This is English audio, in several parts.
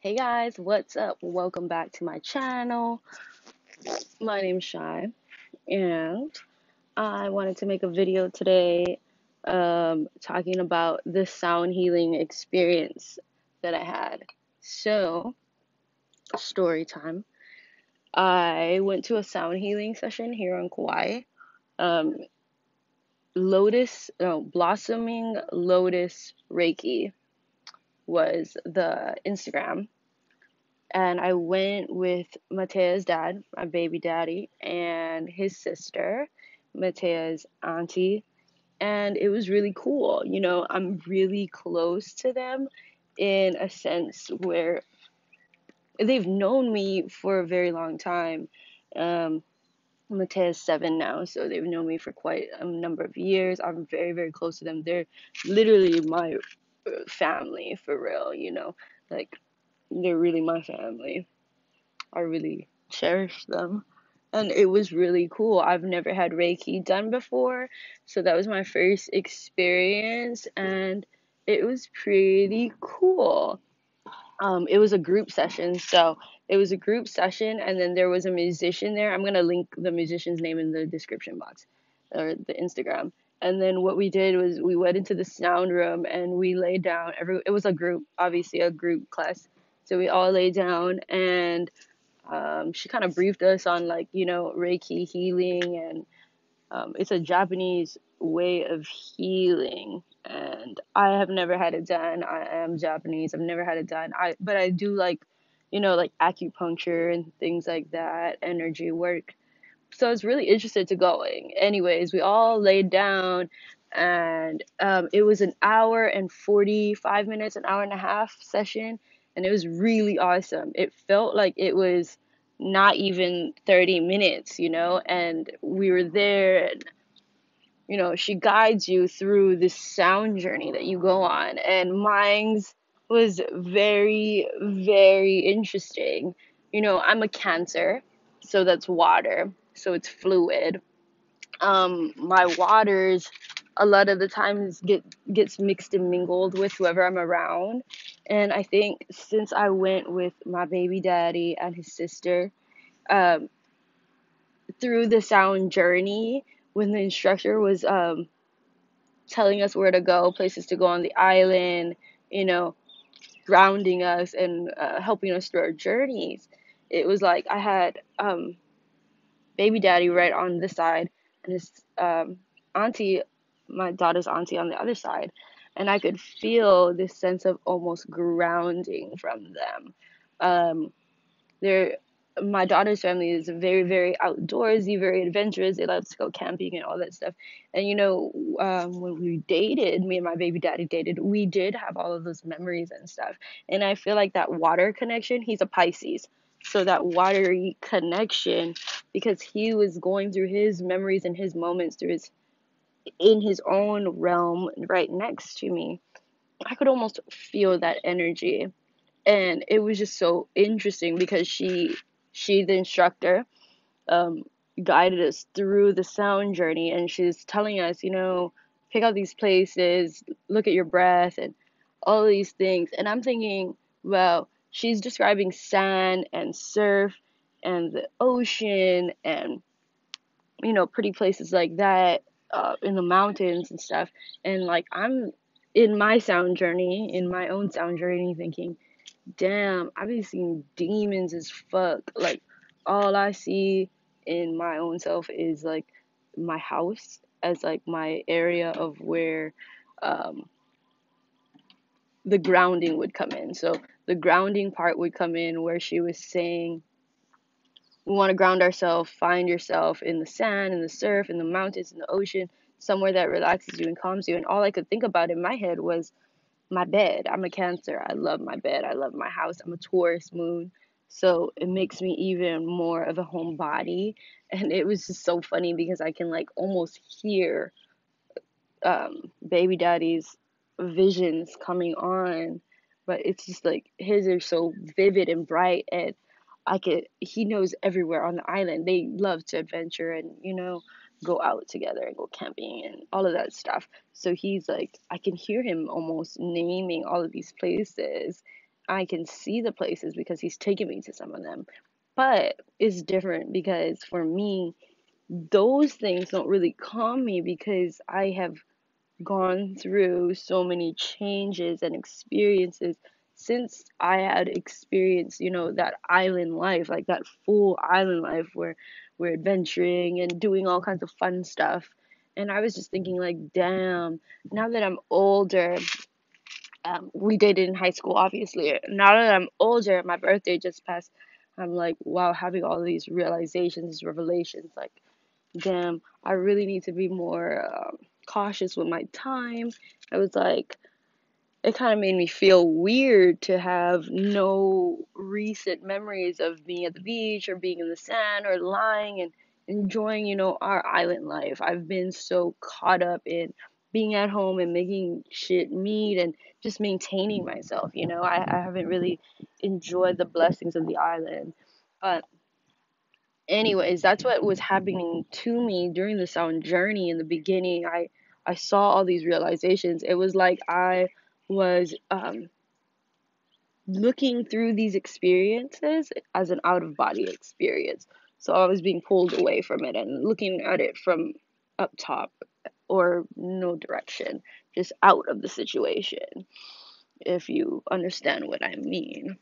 Hey guys, what's up? Welcome back to my channel. My name's Shy, and I wanted to make a video today talking about the sound healing experience that I had. So, story time. I went to a sound healing session here on Kauai. Um, Blossoming Lotus Reiki was the Instagram, and I went with Matea's dad, my baby daddy, and his sister, Matea's auntie, and it was really cool. I'm really close to them in a sense where they've known me for a very long time. Um, Matea's 7 now, so they've known me for quite a number of years. I'm very, very close to them. They're literally my family for real. Like, they're really my family. I really cherish them. And it was really cool. I've never had Reiki done before, so that was my first experience, and it was pretty cool. It was a group session, so it was a group session, and then there was a musician there. I'm gonna link the musician's name in the description box or the Instagram. And then what we did was we went into the sound room and we laid down. It was a group, obviously a group class, so we all laid down and she kind of briefed us on Reiki healing, and it's a Japanese way of healing, and I have never had it done. I am Japanese. I've never had it done. But I do like acupuncture and things like that, energy work. So I was really interested to going. Anyways, we all laid down, and it was an hour and 45 minutes, an hour and a half session, and it was really awesome. It felt like it was not even 30 minutes, and we were there, and she guides you through this sound journey that you go on, and mine's was very, very interesting. I'm a Cancer, so that's water, so it's fluid. My waters a lot of the times gets mixed and mingled with whoever I'm around, and I think since I went with my baby daddy and his sister, um, through the sound journey, when the instructor was telling us where to go, places to go on the island, you know, grounding us and helping us through our journeys. It was like I had baby daddy right on this side and his auntie, my daughter's auntie, on the other side. And I could feel this sense of almost grounding from them. Um, they're My daughter's family is very, very outdoorsy, very adventurous. They love to go camping and all that stuff. And when we dated, me and my baby daddy dated, we did have all of those memories and stuff. And I feel like that water connection, he's a Pisces. So that watery connection, because he was going through his memories and his moments through his in his own realm right next to me. I could almost feel that energy, and it was just so interesting because she the instructor, um guided us through the sound journey, and she's telling us, pick out these places, look at your breath, and all of these things. And I'm thinking, well, she's describing sand and surf and the ocean and pretty places like that, in the mountains and stuff. And like I'm in my sound journey, in my own sound journey, thinking, damn, I be seeing demons as fuck. Like, all I see in my own self is like my house as like my area of where um, the grounding would come in. So the grounding part would come in where she was saying, we want to ground ourselves, find yourself in the sand, in the surf, in the mountains, in the ocean, somewhere that relaxes you and calms you. And all I could think about in my head was my bed. I'm a Cancer. I love my bed. I love my house. I'm a Taurus moon. So it makes me even more of a homebody. And it was just so funny because I can like almost hear baby daddy's visions coming on. But it's just like his are so vivid and bright, and he knows everywhere on the island. They love to adventure and, go out together and go camping and all of that stuff. So he's like, I can hear him almost naming all of these places. I can see the places because he's taken me to some of them. But it's different because for me, those things don't really calm me because I have gone through so many changes and experiences since I had experienced, that island life, like that full island life where we're adventuring and doing all kinds of fun stuff. And I was just thinking, like, damn, now that I'm older, we dated in high school, obviously. Now that I'm older, my birthday just passed. I'm like, wow, having all these realizations, revelations, like, damn, I really need to be more cautious with my time. I was like, it kind of made me feel weird to have no recent memories of being at the beach or being in the sand or lying and enjoying, our island life. I've been so caught up in being at home and making shit meat and just maintaining myself, I haven't really enjoyed the blessings of the island. But anyways, that's what was happening to me during the sound journey in the beginning. I saw all these realizations. It was like I was looking through these experiences as an out of body experience. So I was being pulled away from it and looking at it from up top or no direction, just out of the situation, if you understand what I mean.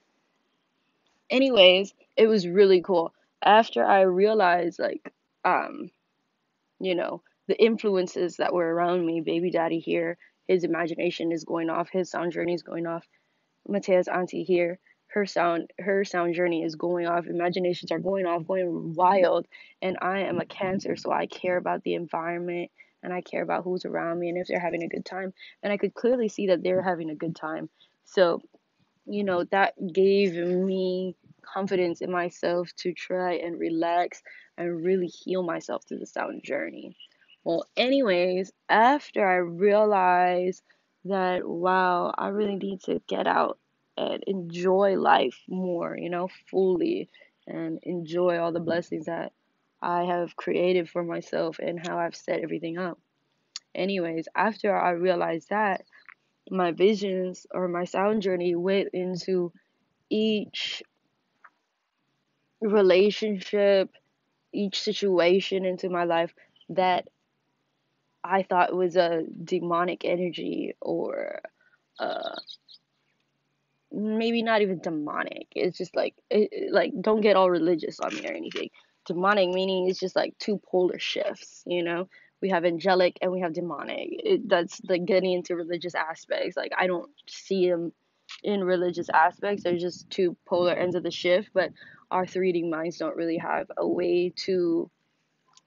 Anyways, it was really cool. After I realized, like, um, the influences that were around me, baby daddy here, his imagination is going off, his sound journey is going off. Matea's auntie here, her sound journey is going off, imaginations are going off, going wild, and I am a Cancer, so I care about the environment and I care about who's around me and if they're having a good time. And I could clearly see that they're having a good time. So that gave me confidence in myself to try and relax and really heal myself through the sound journey. Well, anyways, after I realized that, wow, I really need to get out and enjoy life more, fully, and enjoy all the blessings that I have created for myself and how I've set everything up. Anyways, after I realized that, my visions or my sound journey went into each relationship, each situation into my life that I thought was a demonic energy or uh maybe not even demonic. It's just like like don't get all religious on me or anything. Demonic meaning it's just like two polar shifts. We have angelic and we have demonic. That's like getting into religious aspects. Like I don't see them in religious aspects. They're just two polar ends of the shift, but our 3D minds don't really have a way to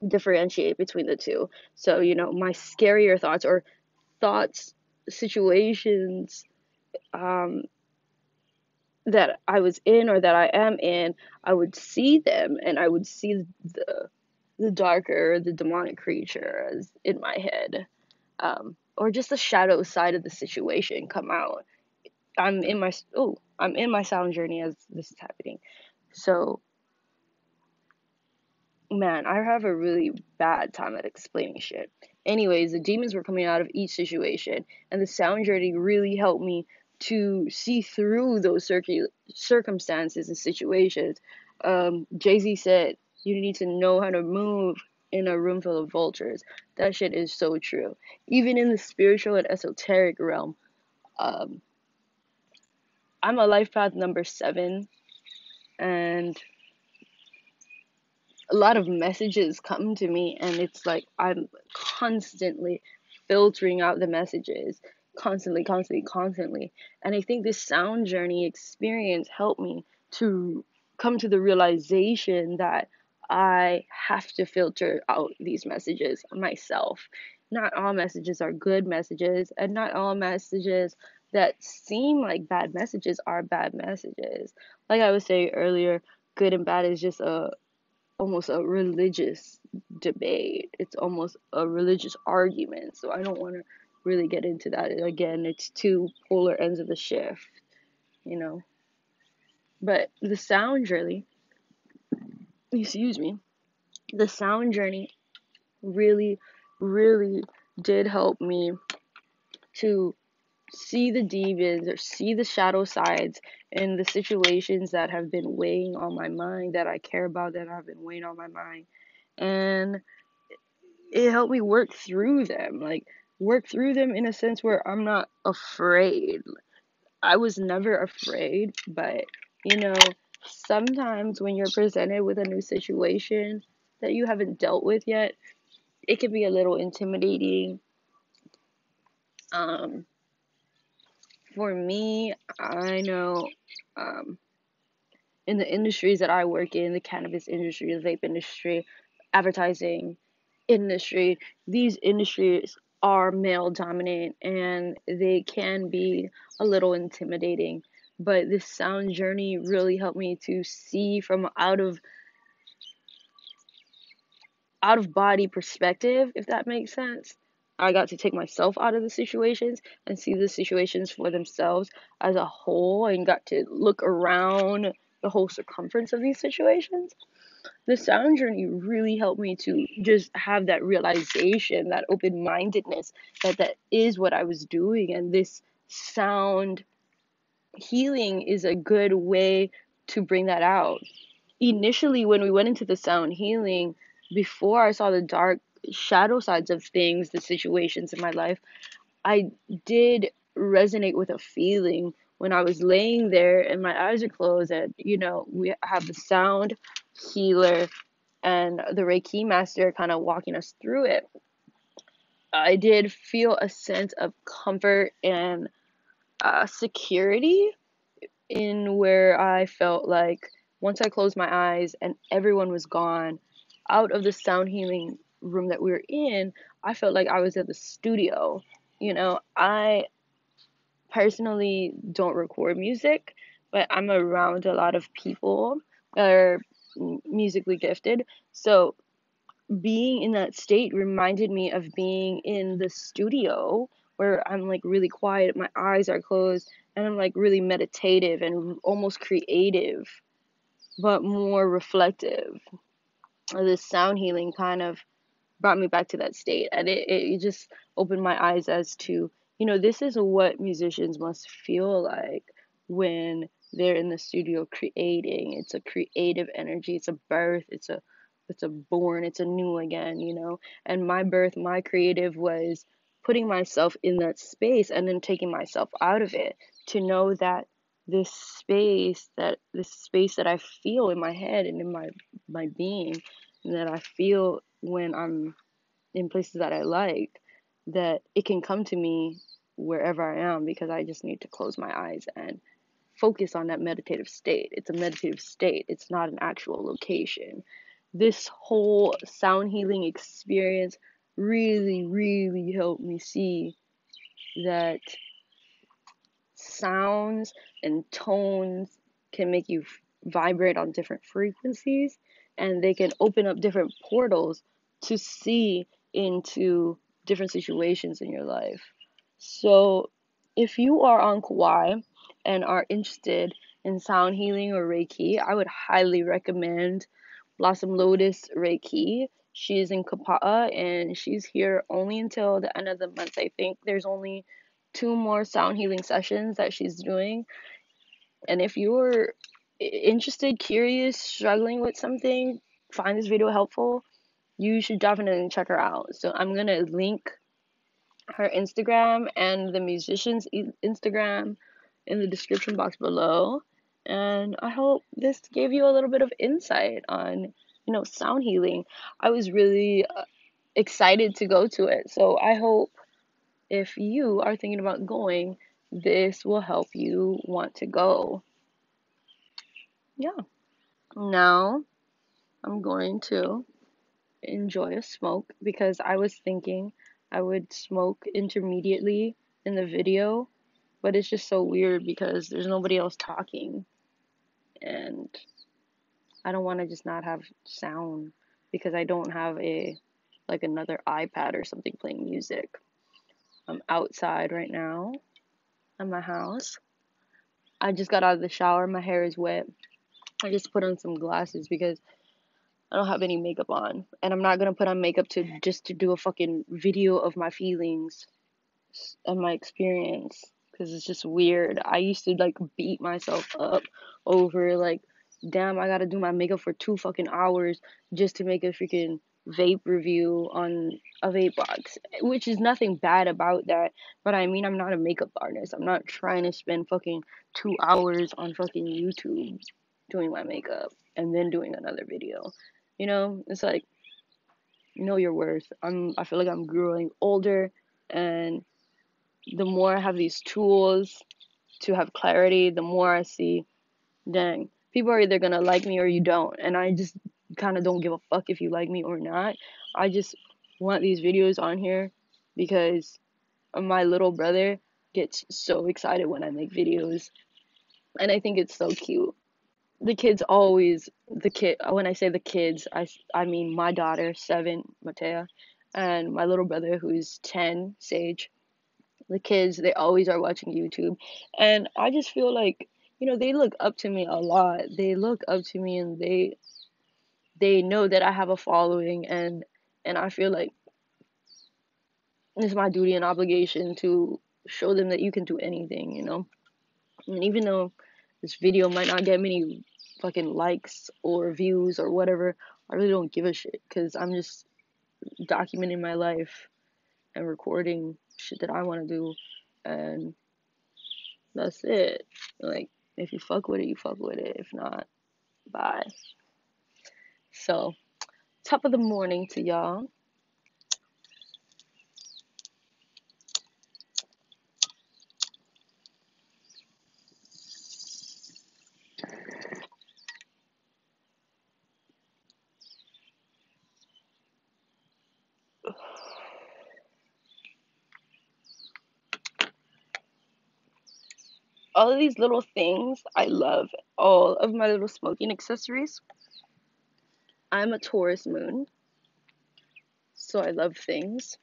differentiate between the two. So, my scarier thoughts or thoughts, situations, um, that I was in or that I am in, I would see them and I would see the darker, the demonic creature as in my head, or just the shadow side of the situation come out. I'm in my sound journey as this is happening. So, man, I have a really bad time at explaining shit. Anyways, the demons were coming out of each situation, and the sound journey really helped me to see through those circumstances and situations. Jay-Z said, you need to know how to move in a room full of vultures. That shit is so true. Even in the spiritual and esoteric realm, um, I'm a life path number 7, and a lot of messages come to me and it's like I'm constantly filtering out the messages constantly. And I think this sound journey experience helped me to come to the realization that I have to filter out these messages myself. Not all messages are good messages, and not all messages that seem like bad messages are bad messages. Like I was saying earlier, good and bad is just a almost a religious debate. It's almost a religious argument. So I don't want to really get into that. Again, it's two polar ends of the shift, you know. But the sound journey, excuse me, the sound journey really, really did help me to see the demons or see the shadow sides and the situations that have been weighing on my mind, that I care about, that have been weighing on my mind. And it helped me work through them, like work through them in a sense where I'm not afraid. I was never afraid, but you know, sometimes when you're presented with a new situation that you haven't dealt with yet, it can be a little intimidating. Um, for me, I know um, in the industries that I work in, the cannabis industry, the vape industry, advertising industry, these industries are male dominant and they can be a little intimidating. But this sound journey really helped me to see from out of body perspective, if that makes sense. I got to take myself out of the situations and see the situations for themselves as a whole and got to look around the whole circumference of these situations. The sound journey really helped me to just have that realization, that open mindedness, that that is what I was doing. And this sound healing is a good way to bring that out. Initially, when we went into the sound healing, before I saw the dark shadow sides of things, the situations in my life, I did resonate with a feeling when I was laying there and my eyes are closed, and we have the sound healer and the reiki master kind of walking us through it. I did feel a sense of comfort and security in where I felt like once I closed my eyes and everyone was gone out of the sound healing room that we were in, I felt like I was at the studio. I personally don't record music, but I'm around a lot of people that are musically gifted. So being in that state reminded me of being in the studio where I'm like really quiet, my eyes are closed, and I'm like really meditative and almost creative, but more reflective. This sound healing kind of brought me back to that state, and it just opened my eyes as to this is what musicians must feel like when they're in the studio creating. It's a creative energy, it's a birth, it's a born, it's a new again. And my birth, my creative, was putting myself in that space and then taking myself out of it to know that this space that I feel in my head and in my being, and that I feel when I'm in places that I like, that it can come to me wherever I am, because I just need to close my eyes and focus on that meditative state. It's a meditative state, it's not an actual location. This whole sound healing experience really, really helped me see that sounds and tones can make you vibrate on different frequencies, and they can open up different portals to see into different situations in your life. So if you are on Kauai and are interested in sound healing or Reiki, I would highly recommend Blossom Lotus Reiki. She's in Kapa'a and she's here only until the end of the month. I think there's only 2 more sound healing sessions that she's doing. And if you're interested, curious, struggling with something, find this video helpful, you should definitely check her out. So I'm going to link her Instagram and the musician's Instagram in the description box below. And I hope this gave you a little bit of insight on, sound healing. I was really excited to go to it. So I hope if you are thinking about going, this will help you want to go. Yeah. Now I'm going to enjoy a smoke because I was thinking I would smoke intermediately in the video, but it's just so weird because there's nobody else talking, and I don't want to just not have sound because I don't have another iPad or something playing music. I'm outside right now at my house. I just got out of the shower, my hair is wet. I just put on some glasses because I don't have any makeup on, and I'm not gonna put on makeup to do a fucking video of my feelings and my experience. because it's just weird. I used to like beat myself up over like, damn, I gotta do my makeup for 2 fucking hours just to make a freaking vape review on a vape box, which is nothing bad about that. But I mean, I'm not a makeup artist. I'm not trying to spend fucking 2 hours on fucking YouTube doing my makeup and then doing another video. You know, it's like, know your worth. I feel like I'm growing older, and the more I have these tools to have clarity, the more I see, dang, people are either gonna like me or you don't, and I just kind of don't give a fuck if you like me or not. I just want these videos on here because my little brother gets so excited when I make videos, and I think it's so cute. The kids always, when I say the kids, I mean my daughter 7, Matea, and my little brother who's 10, Sage. The kids, they always are watching YouTube, and I just feel like, they look up to me a lot. They look up to me, and they know that I have a following, and I feel like it's my duty and obligation to show them that you can do anything, And even though this video might not get many fucking likes or views or whatever, I really don't give a shit, because I'm just documenting my life and recording shit that I want to do, and that's it. Like, if you fuck with it, you fuck with it. If not, bye. So, top of the morning to y'all. All of these little things, I love all of my little smoking accessories. I'm a Taurus moon, so I love things.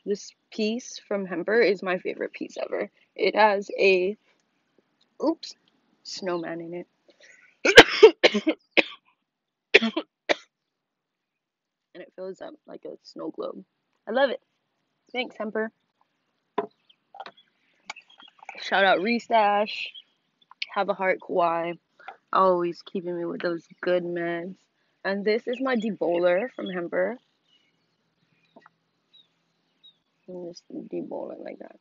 This piece from Hemper is my favorite piece ever. It has a, oops, snowman in it. And it fills up like a snow globe. I love it. Thanks, Hemper. Shout out Restash. Have a heart, Kawhi. Always keeping me with those good meds. And this is my debowler from Hemper. And just debowl it like that.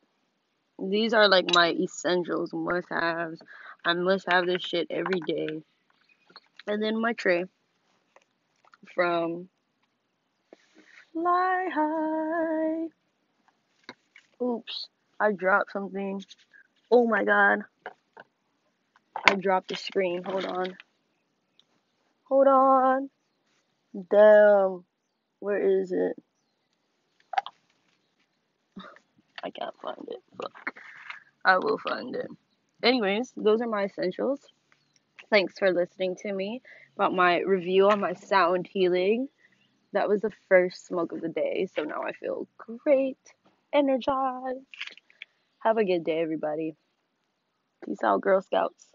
These are like my essentials, must-haves. I must have this shit every day. And then my tray from Fly High. Oops, I dropped something. Oh my god. I dropped the screen. Hold on. Hold on. Damn. Where is it? I can't find it. Fuck. I will find it. Anyways, those are my essentials. Thanks for listening to me about my review on my sound healing. That was the first smoke of the day, so now I feel great, energized. Have a good day, everybody. Peace out, Girl Scouts.